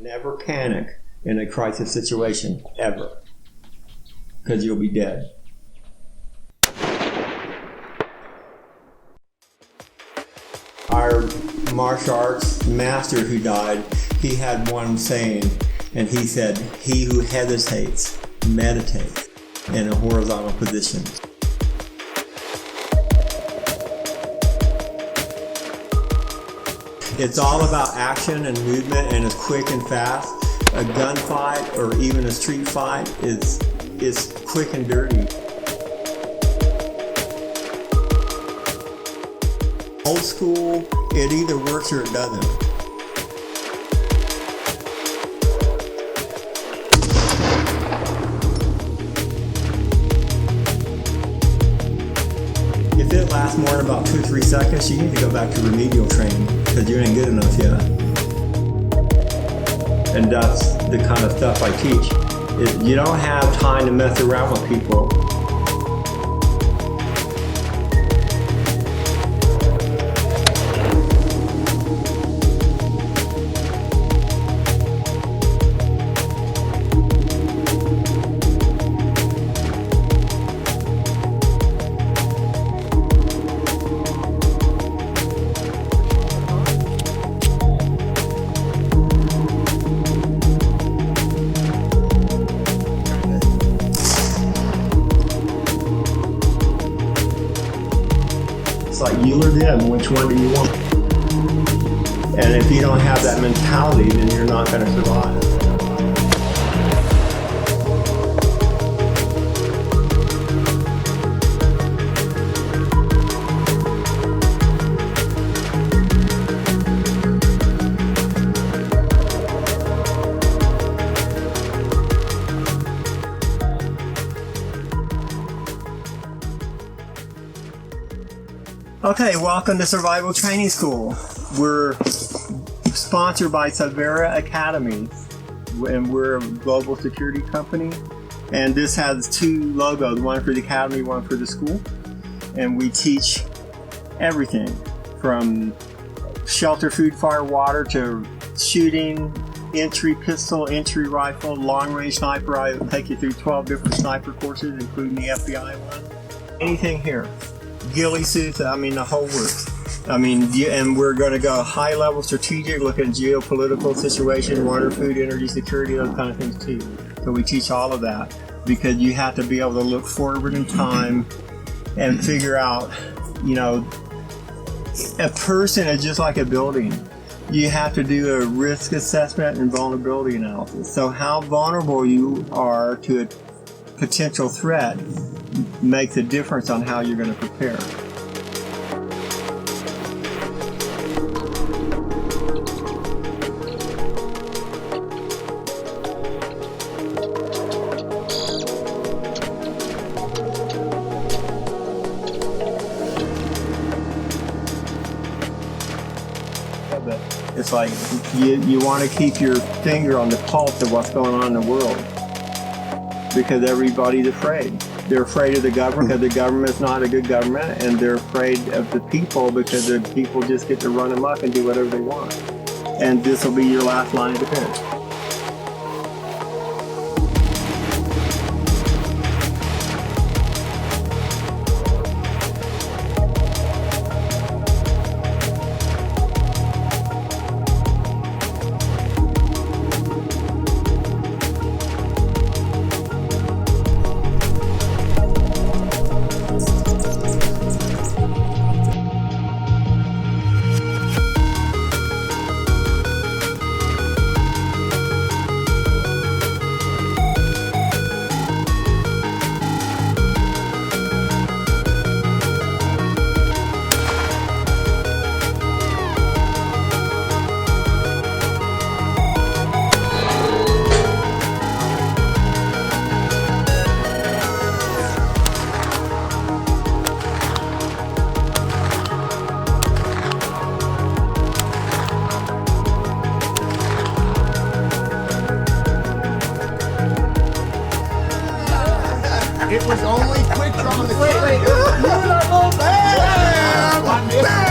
Never panic in a crisis situation, ever. Because you'll be dead. Our martial arts master who died, he had one saying, and he said, "He who hesitates, meditates in a horizontal position." It's all about action and movement, and it's quick and fast. A gunfight or even a street fight is quick and dirty. Old school, it either works or it doesn't. If it lasts more than about 2 or 3 seconds, you need to go back to remedial training because you ain't good enough yet. And that's the kind of stuff I teach. You don't have time to mess around with people. It's like you or them, which one do you want? And if you don't have that mentality, then you're not going to survive. Okay, welcome to Survival Training School. We're sponsored by Savera Academy, and we're a global security company. And this has 2 logos, one for the academy, one for the school. And we teach everything from shelter, food, fire, water to shooting, entry pistol, entry rifle, long-range sniper. I take you through 12 different sniper courses, including the FBI one. Anything here. Ghillie suits, I mean the whole works. And we're going to go high level strategic, look at geopolitical situation, water, food, energy security, those kind of things too. So we teach all of that because you have to be able to look forward in time and figure out, a person is just like a building. You have to do a risk assessment and vulnerability analysis. So how vulnerable you are to a potential threat makes a difference on how you're going to prepare. It's like you want to keep your finger on the pulse of what's going on in the world because everybody's afraid. They're afraid of the government because the government's not a good government, and they're afraid of the people because the people just get to run amok and do whatever they want. And this will be your last line of defense. It was only quick on the Wait, you're not going back!